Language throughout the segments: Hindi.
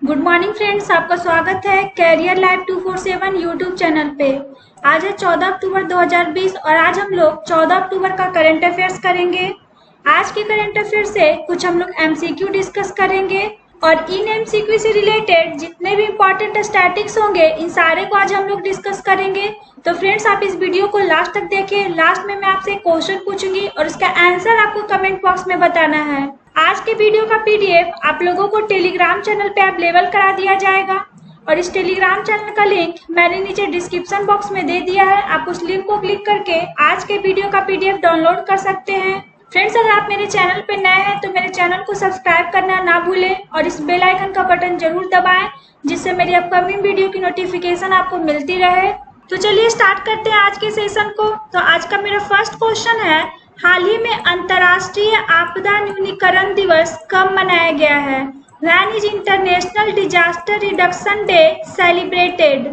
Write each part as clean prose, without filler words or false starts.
गुड मॉर्निंग फ्रेंड्स, आपका स्वागत है कैरियर लाइव 247 यूट्यूब चैनल पे। आज है 14 अक्टूबर 2020 और आज हम लोग 14 अक्टूबर का करंट अफेयर्स करेंगे। आज के करंट अफेयर से कुछ हम लोग एमसीक्यू डिस्कस करेंगे और इन एमसीक्यू से रिलेटेड जितने भी इम्पोर्टेंट स्टैटिक्स होंगे इन सारे को आज हम लोग डिस्कस करेंगे। तो फ्रेंड्स, आप इस वीडियो को लास्ट तक देखें। लास्ट में मैं आपसे एक क्वेश्चन पूछूंगी और उसका आंसर आपको कमेंट बॉक्स में बताना है। आज के वीडियो का पीडीएफ आप लोगों को टेलीग्राम चैनल पे अवेलेबल करा दिया जाएगा और इस टेलीग्राम चैनल का लिंक मैंने नीचे डिस्क्रिप्शन बॉक्स में दे दिया है। आप उस लिंक को क्लिक करके आज के वीडियो का पीडीएफ डाउनलोड कर सकते हैं। फ्रेंड्स, अगर आप मेरे चैनल पे नए हैं तो मेरे चैनल को सब्सक्राइब करना ना भूलें और इस बेल आइकन का बटन जरूर दबाएं जिससे मेरी अपकमिंग वीडियो की नोटिफिकेशन आपको मिलती रहे। तो चलिए स्टार्ट करते हैं आज के सेशन को। तो आज का मेरा फर्स्ट क्वेश्चन है, हाल ही में अंतर्राष्ट्रीय आपदा न्यूनीकरण दिवस कब मनाया गया है? When is international disaster reduction day celebrated?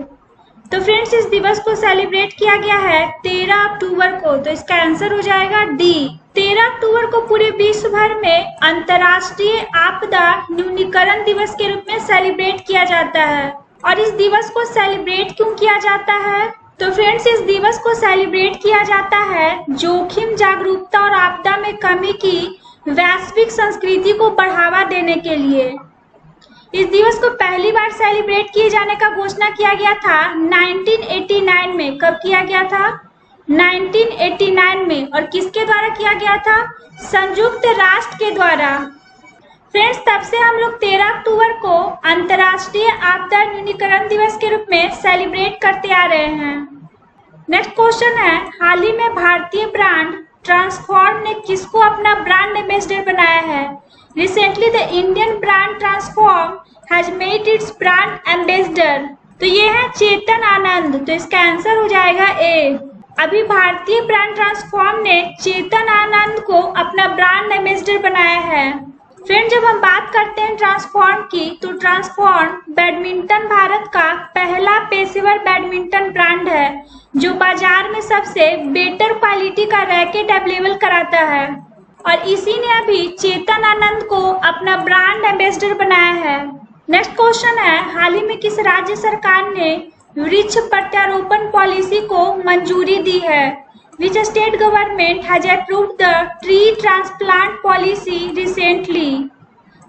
तो फ्रेंड्स, इस दिवस को सेलिब्रेट किया गया है 13 अक्टूबर को। तो इसका आंसर हो जाएगा डी। 13 अक्टूबर को पूरे विश्व भर में अंतर्राष्ट्रीय आपदा न्यूनीकरण दिवस के रूप में सेलिब्रेट किया जाता है। और इस दिवस को सेलिब्रेट क्यों किया जाता है? तो फ्रेंड्स, इस दिवस को सेलिब्रेट किया जाता है जोखिम जागरूकता और आपदा में कमी की वैश्विक संस्कृति को बढ़ावा देने के लिए। इस दिवस को पहली बार सेलिब्रेट किए जाने का घोषणा किया गया था 1989 में। कब किया गया था? 1989 में। और किसके द्वारा किया गया था? संयुक्त राष्ट्र के द्वारा। फ्रेंड्स, तब से हम लोग 13 अक्टूबर को अंतर्राष्ट्रीय आपदा न्यूनीकरण दिवस के रूप में सेलिब्रेट करते आ रहे हैं। नेक्स्ट क्वेश्चन है, हाल ही में भारतीय ब्रांड ट्रांसफॉर्म ने किसको अपना ब्रांड एम्बेसडर बनाया है? Recently the Indian brand transform has made it's brand ambassador. तो ये है चेतन आनंद। तो इसका आंसर हो जाएगा ए। अभी भारतीय ब्रांड ट्रांसफॉर्म ने चेतन आनंद को अपना ब्रांड एम्बेसडर बनाया है। फ्रेंड, जब हम बात करते हैं ट्रांसफॉर्म की, तो ट्रांसफॉर्म बैडमिंटन भारत का पहला पेशेवर बैडमिंटन ब्रांड है जो बाजार में सबसे बेटर क्वालिटी का रैकेट अवेलेबल कराता है। और इसी ने अभी चेतन आनंद को अपना ब्रांड एम्बेसडर बनाया है। नेक्स्ट क्वेश्चन है, हाल ही में किस राज्य सरकार ने वृक्ष प्रत्यारोपण पॉलिसी को मंजूरी दी है? Which state government has approved the tree transplant policy recently?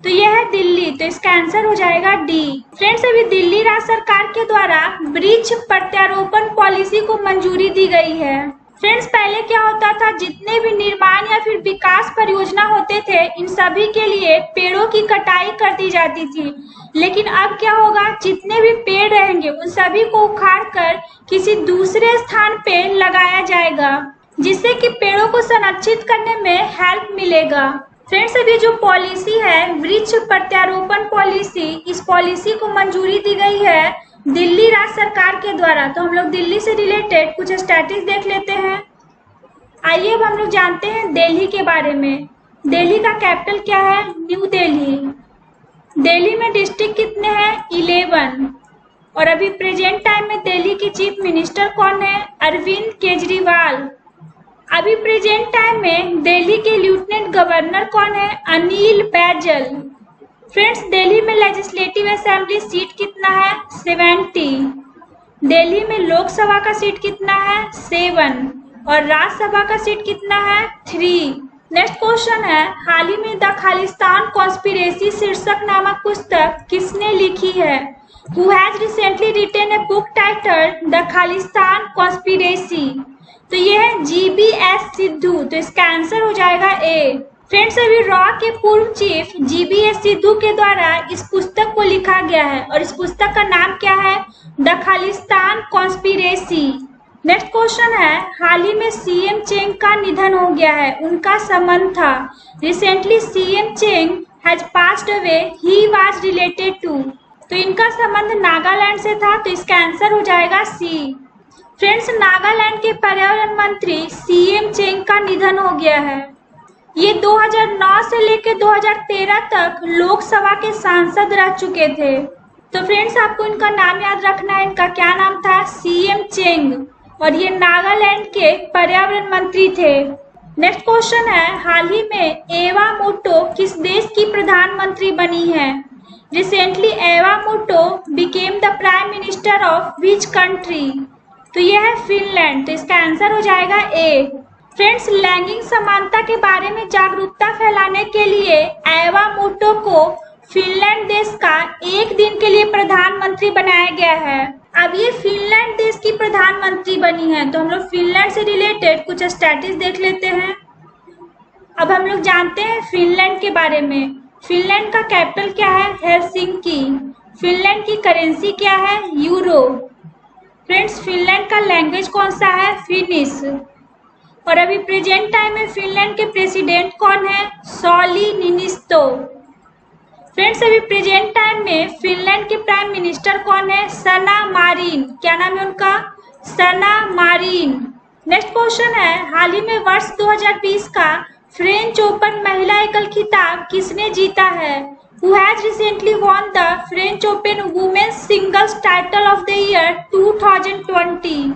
तो यह है दिल्ली। तो इसका आंसर हो जाएगा डी। फ्रेंड्स, अभी दिल्ली राज्य सरकार के द्वारा वृक्ष प्रत्यारोपण पॉलिसी को मंजूरी दी गई है। फ्रेंड्स, पहले क्या होता था, जितने भी निर्माण या फिर विकास परियोजना होते थे इन सभी के लिए पेड़ों की कटाई कर दी जाती थी। लेकिन अब क्या होगा, जितने भी पेड़ रहेंगे उन सभी को उखाड़ कर किसी दूसरे स्थान पे लगाया जाएगा जिससे कि पेड़ों को संरक्षित करने में हेल्प मिलेगा। फ्रेंड्स, अभी जो पॉलिसी है वृक्ष प्रत्यारोपण पॉलिसी, इस पॉलिसी को मंजूरी दी गई है दिल्ली राज्य सरकार के द्वारा। तो हम लोग दिल्ली से रिलेटेड कुछ स्टैटिस्टिक्स देख लेते हैं। आइए अब हम लोग जानते हैं दिल्ली के बारे में। दिल्ली का कैपिटल क्या है? न्यू दिल्ली। दिल्ली में डिस्ट्रिक्ट कितने हैं? 11। और अभी प्रेजेंट टाइम में दिल्ली के चीफ मिनिस्टर कौन है? अरविंद केजरीवाल। अभी प्रेजेंट टाइम में दिल्ली के लेफ्टिनेंट गवर्नर कौन है? अनिल बैजल। फ्रेंड्स, दिल्ली में लेजिस्लेटिव असेंबली सीट कितना है? 70। दिल्ली में लोकसभा का सीट कितना है? 7। और राज्यसभा का सीट कितना है? 3। नेक्स्ट क्वेश्चन है, हाल ही में द खालिस्तान कॉन्स्पिरेसी शीर्षक नामक पुस्तक किसने लिखी है? Who has recently written a book titled the Khalistan conspiracy? तो ये है जीबीएस सिद्धू। तो इसका आंसर हो जाएगा ए। फ्रेंड्स, अभी रॉ के पूर्व चीफ जीबीएस सिद्धू के द्वारा इस पुस्तक को लिखा गया है और इस पुस्तक का नाम क्या है? The Khalistan conspiracy. Next question है, हाल ही में सीएम चेंग का निधन हो गया है, उनका संबंध था। Recently CM Cheng has passed away, he was related to. तो इनका संबंध नागालैंड से था। तो इसका आंसर हो जाएगा सी। फ्रेंड्स, नागालैंड के पर्यावरण मंत्री सीएम चेंग का निधन हो गया है। ये 2009 से लेकर 2013 तक लोकसभा के सांसद रह चुके थे। तो फ्रेंड्स, आपको इनका नाम याद रखना है। इनका क्या नाम था? सीएम चेंग। और ये नागालैंड के पर्यावरण मंत्री थे। नेक्स्ट क्वेश्चन है, हाल ही में एवा मोटो किस देश की प्रधानमंत्री बनी है? Recently Eva Moto became the prime minister of which country? तो यह है फिनलैंड। तो इसका आंसर हो जाएगा ए। फ्रेंड्स, लैंगिक समानता के बारे में जागरूकता फैलाने के लिए एवा मोटो को फिनलैंड देश का एक दिन के लिए प्रधानमंत्री बनाया गया है। अब ये फिनलैंड देश की प्रधानमंत्री बनी है। तो हम लोग फिनलैंड से रिलेटेड कुछ स्टैटिस देख लेते हैं। अब हम लोग जानते हैं फिनलैंड के बारे में। फिनलैंड का कैपिटल क्या है? हेलसिंकी। फिनलैंड की करेंसी क्या है? यूरो। फ्रेंड्स, फिनलैंड का लैंग्वेज कौन सा है? फिनिश। और अभी प्रेजेंट टाइम में फिनलैंड के प्रेसिडेंट कौन है? सॉली निनिस्तो। फ्रेंड्स, अभी प्रेजेंट टाइम में फिनलैंड के प्राइम मिनिस्टर कौन है? सना मारिन। क्या नाम है उनका? सना मारिन। नेक्स्ट क्वेश्चन है, हाल ही में वर्ष 2020 का फ्रेंच ओपन महिला एकल खिताब किसने जीता है? Who has recently won the French Open Women's Singles Title of the Year 2020?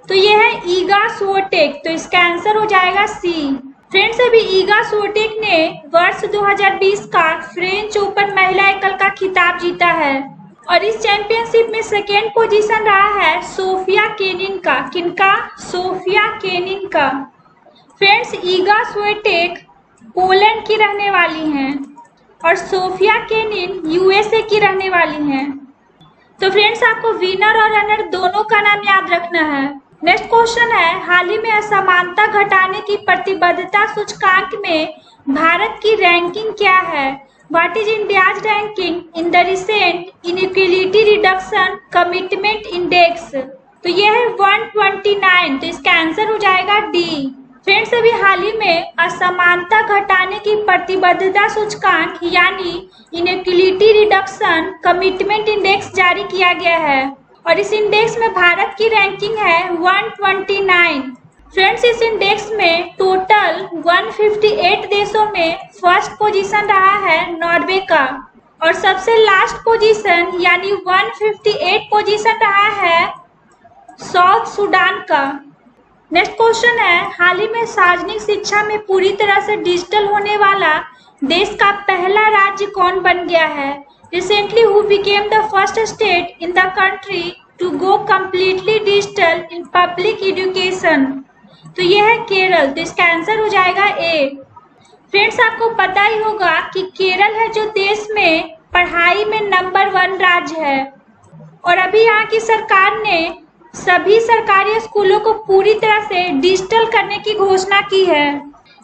तो ये है ईगा स्विएटेक। तो इसका आंसर हो जाएगा सी। फ्रेंड्स, अभी ईगा स्विएटेक ने वर्ष 2020 का फ्रेंच ओपन महिला एकल का खिताब जीता है और इस चैंपियनशिप में सेकेंड पोजीशन रहा है सोफिया केनिन का। किनका? सोफिया केनिन का। फ्रेंड्स, ईगा स्विएटेक पोलैंड की रहने वाली हैं और सोफिया केनिन यूएसए की रहने वाली हैं। तो फ्रेंड्स, आपको विनर और रनर दोनों का नाम याद रखना है। नेक्स्ट क्वेश्चन है, हाल ही में असमानता घटाने की प्रतिबद्धता सूचकांक में भारत की रैंकिंग क्या है? What is India's ranking in the recent inequality reduction commitment index? तो यह है 129। तो इसका आंसर हो जाएगा डी। फ्रेंड्स, अभी हाल ही में असमानता घटाने की प्रतिबद्धता सूचकांक यानी इनइक्वालिटी रिडक्शन कमिटमेंट इंडेक्स जारी किया गया है और इस इंडेक्स में भारत की रैंकिंग है 129। फ्रेंड्स, इस इंडेक्स में टोटल 158 देशों में फर्स्ट पोजीशन रहा है नॉर्वे का और सबसे लास्ट पोजीशन यानी 158 पोजीशन रहा है साउथ सुडान का। नेक्स्ट क्वेश्चन है, हाल ही में सार्वजनिक शिक्षा में पूरी तरह से डिजिटल होने वाला देश का पहला राज्य कौन बन गया है? Recently, who became the first state in the country to go completely digital in public education? तो यह है केरल। तो इसका आंसर हो जाएगा ए। फ्रेंड्स, आपको पता ही होगा कि केरल है जो देश में पढ़ाई में नंबर 1 राज्य है और अभी यहाँ की सरकार ने सभी सरकारी स्कूलों को पूरी तरह से डिजिटल करने की घोषणा की है।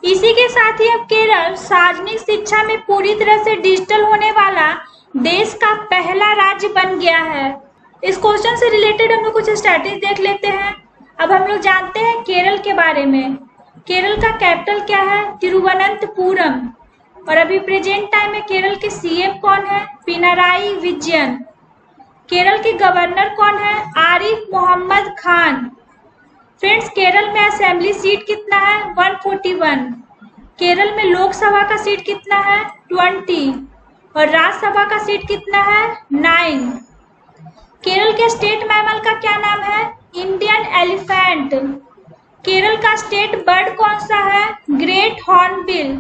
इसी के साथ ही अब केरल सार्वजनिक शिक्षा में पूरी तरह से डिजिटल होने वाला देश का पहला राज्य बन गया है। इस क्वेश्चन से रिलेटेड हम लोग कुछ स्टैटिस देख लेते हैं। अब हम लोग जानते हैं केरल के बारे में। केरल का कैपिटल क्या है? तिरुवनंतपुरम। और अभी प्रेजेंट टाइम में केरल के सीएम कौन है? पिनराई विजयन। केरल के गवर्नर कौन है? आरिफ मोहम्मद खान। फ्रेंड्स, केरल में असेंबली सीट कितना है? 141। केरल में लोकसभा का सीट कितना है? 20 और राज्यसभा का सीट कितना है? 9। केरल के स्टेट मैमल का क्या नाम है? Indian elephant. केरल का स्टेट बर्ड कौन सा है? Great hornbill.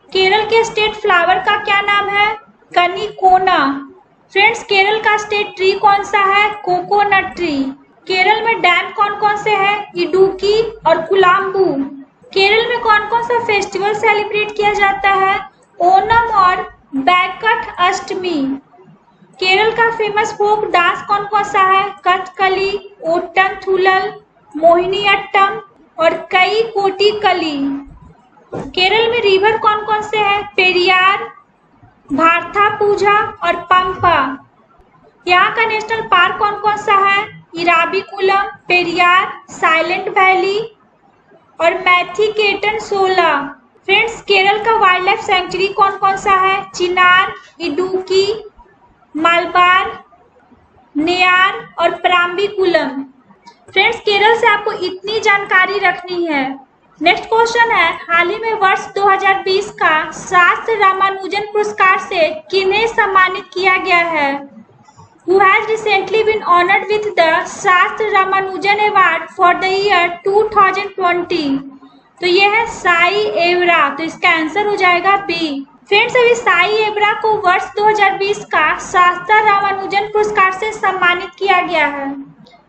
केरल के स्टेट फ्लावर का क्या नाम है? कनिकोना। फ्रेंड्स, केरल का स्टेट ट्री कौन सा है? Coconut tree. केरल में डैम कौन कौन से हैं? इडुक्की और कुलाम्बू। केरल में कौन कौन सा फेस्टिवल सेलिब्रेट किया जाता है? ओनम और बैकट अष्टमी। केरल का फेमस फोक डांस कौन कौन सा है? कथकली, ओट्टम थुलल, मोहिनीअट्टम और कई कोटिकली। केरल में रिवर कौन कौन से हैं? पेरियार, भारथापुझा और पंपा। यहाँ का नेशनल पार्क कौन कौन सा है? इराविकुलम, पेरियार, साइलेंट वैली और मैथिकेटन सोला। फ्रेंड्स, केरल का वाइल्ड लाइफ सेंचुरी कौन कौन सा है? चिनार, इडुक्की, मालबार, नेयार और प्राम्बिकुलम। फ्रेंड्स, केरल से आपको इतनी जानकारी रखनी है। नेक्स्ट क्वेश्चन है, हाल ही में वर्ष 2020 का शास्त्र रामानुजन पुरस्कार से किन्हें सम्मानित किया गया है? Who has recently been honored with the शास्त्र Ramanujan award for the year 2020? तो यह है साई एवरा। तो इसका आंसर हो जाएगा बी। फ्रेंड्स, अभी साई एब्रा को वर्ष 2020 का शास्त्र रामानुजन पुरस्कार से सम्मानित किया गया है।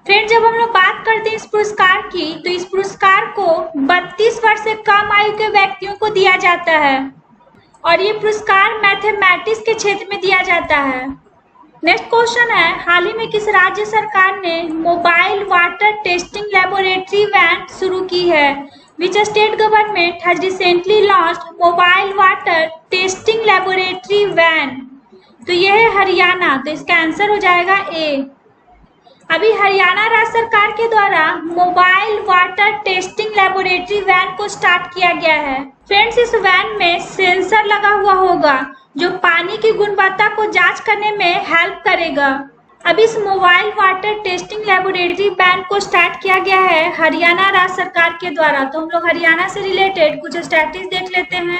फ्रेंड्स, जब हम लोग बात करते हैं इस पुरस्कार की, तो इस पुरस्कार को 32 वर्ष से कम आयु के व्यक्तियों को दिया जाता है और ये पुरस्कार मैथमेटिक्स के क्षेत्र में दिया जाता है। नेक्स्ट क्वेश्चन है, हाल ही में किस राज्य सरकार ने mobile water testing laboratory van शुरू की है? Which state government has recently launched mobile water testing laboratory van? तो यह है हरियाणा, तो इसका आंसर हो जाएगा ए। अभी हरियाणा राज्य सरकार के द्वारा mobile water testing laboratory van को स्टार्ट किया गया है। फ्रेंड्स, इस वैन में सेंसर लगा हुआ होगा जो पानी की गुणवत्ता को जांच करने में हेल्प करेगा। अब इस mobile water testing laboratory van को स्टार्ट किया गया है हरियाणा राज्य सरकार के द्वारा। तो हम लोग हरियाणा से रिलेटेड कुछ स्टैटिस्टिक्स देख लेते हैं।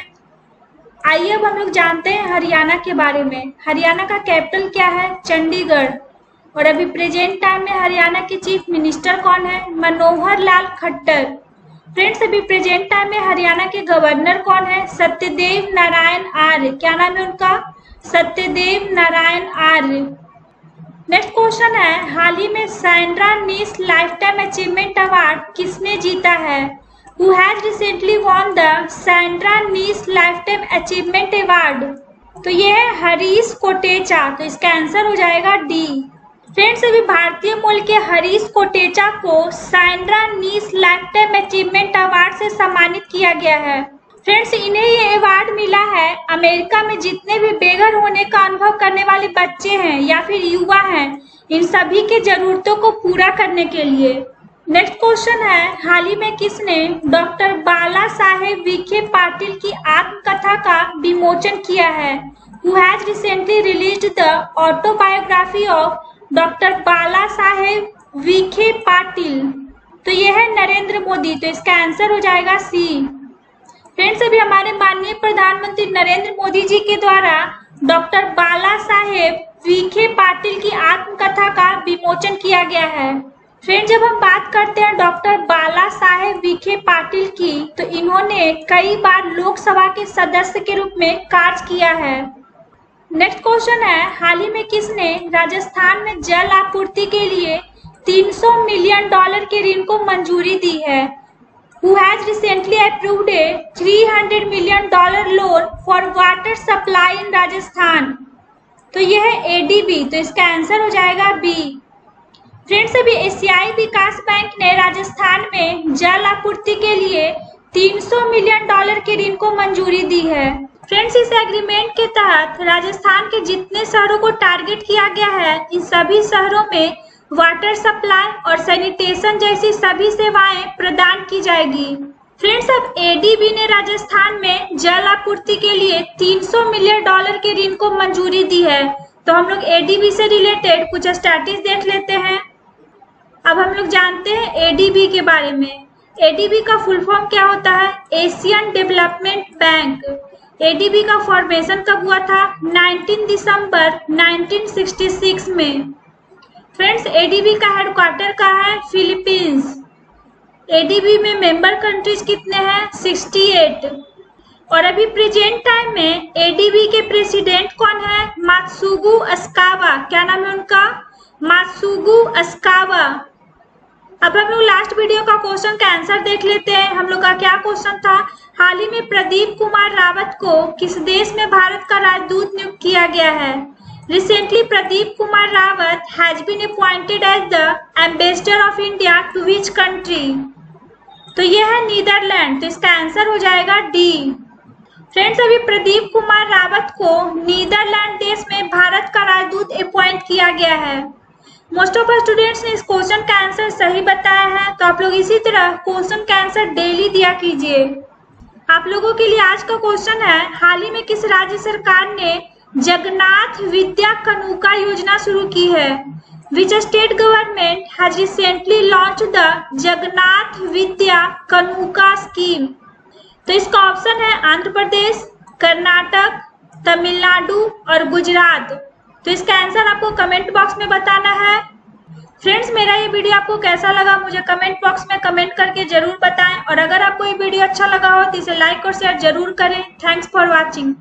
आइए अब हम लोग जानते हैं हरियाणा के बारे में। हरियाणा का कैपिटल क्या है? चंडीगढ़। और अभी प्रेजेंट टाइम में हरियाणा के चीफ मिनिस्टर कौन है? मनोहर लाल खट्टर। फ्रेंड्स, अभी प्रेजेंट टाइम में हरियाणा के गवर्नर कौन है? सत्यदेव नारायण आर्य। क्या नाम है उनका? सत्यदेव नारायण आर्य। नेक्स्ट क्वेश्चन है, हाल ही में सैंड्रा नीश लाइफटाइम अचीवमेंट अवार्ड किसने जीता है? Who has recently won the Sandra niche lifetime achievement award? तो ये है हरीश कोटेचा, तो इसका आंसर हो जाएगा डी। फ्रेंड्स, अभी भारतीय मूल के हरीश कोटेचा को सैंड्रा नीश लाइफटाइम अचीवमेंट अवार्ड से सम्मानित किया गया है। फ्रेंड्स, इन्हें ये अवार्ड मिला है अमेरिका में जितने भी बेघर होने का अनुभव करने वाले बच्चे हैं या फिर युवा हैं, इन सभी के जरूरतों को पूरा करने के लिए। नेक्स्ट क्वेश्चन है, हाल ही में किसने डॉक्टर बाला साहेब विखे पाटिल की आत्मकथा का विमोचन किया है? Who has recently released the autobiography of doctor Bala Saheb Vikhe Patil? तो यह है नरेंद्र मोदी, तो इसका आंसर हो जाएगा सी। फ्रेंड्स, अभी हमारे माननीय प्रधानमंत्री नरेंद्र मोदी जी के द्वारा डॉक्टर बाला साहेब विखे पाटिल की आत्मकथा का विमोचन किया गया है। फ्रेंड्स, जब हम बात करते हैं डॉक्टर बाला साहेब विखे पाटिल की, तो इन्होंने कई बार लोकसभा के सदस्य के रूप में कार्य किया है। नेक्स्ट क्वेश्चन है, हाल ही में किसने राजस्थान में जल आपूर्ति के लिए $300 मिलियन के ऋण को मंजूरी दी है? Who has recently approved a $300 million loan for water supply in Rajasthan? तो यह है एडीबी, तो इसका आंसर हो जाएगा बी। फ्रेंड्स, अभी एशियाई विकास बैंक ने राजस्थान में जल आपूर्ति के लिए $300 मिलियन के ऋण को मंजूरी दी है। फ्रेंड्स, इस एग्रीमेंट के तहत राजस्थान के जितने शहरों को टारगेट किया गया है, इन सभी शहरों में वाटर सप्लाई और सैनिटेशन जैसी सभी सेवाएं प्रदान की जाएगी। फ्रेंड्स, अब एडीबी ने राजस्थान में जल आपूर्ति के लिए $300 मिलियन के ऋण को मंजूरी दी है। तो हम लोग एडीबी से रिलेटेड कुछ स्टैटिस्टिक्स देख लेते हैं। अब हम लोग जानते हैं एडीबी के बारे में। एडीबी का फुल फॉर्म क्या होता है? Asian development bank. एडीबी का फॉर्मेशन कब हुआ था? 19 दिसंबर 1966 में। फ्रेंड्स, एडीबी का हेडक्वार्टर कहाँ है? फिलीपींस। एडीबी में मेंबर कंट्रीज कितने हैं? 68। और अभी प्रेजेंट टाइम में एडीबी के प्रेसिडेंट कौन है? मात्सुगु अस्कावा। क्या नाम है उनका? मात्सुगु अस्कावा। अब हम लोग लास्ट वीडियो का क्वेश्चन का आंसर देख लेते हैं। हम लोग का क्या क्वेश्चन था? हाल ही में प्रदीप कुमार रावत को किस देश में भारत का राजदूत नियुक्त किया गया है? Recently, Pradeep Kumar Rawat has been appointed as the Ambassador of India to which country? तो यह है नीदरलैंड, तो इसका आंसर हो जाएगा डी। फ्रेंड्स, अभी प्रदीप कुमार रावत को नीदरलैंड देश में भारत का राजदूत अपॉइंट किया गया है। मोस्ट ऑफ स्टूडेंट्स ने इस क्वेश्चन का आंसर सही बताया है, तो आप लोग इसी तरह क्वेश्चन का आंसर डेली दिया कीजिए। आप लोगों के लिए आज का क्वेश्चन है, हाल ही में किस राज्य सरकार ने जगन्नाथ विद्या कनूका योजना शुरू की है? Which state government has recently launched the Jagannath Vidya Kanuka scheme? तो इसका ऑप्शन है आंध्र प्रदेश, कर्नाटक, तमिलनाडु और गुजरात। तो इसका आंसर आपको कमेंट बॉक्स में बताना है। फ्रेंड्स, मेरा ये वीडियो आपको कैसा लगा मुझे कमेंट बॉक्स में कमेंट करके जरूर बताएं, और अगर आपको ये वीडियो अच्छा लगा हो तो इसे लाइक और शेयर जरूर करें। Thanks for watching.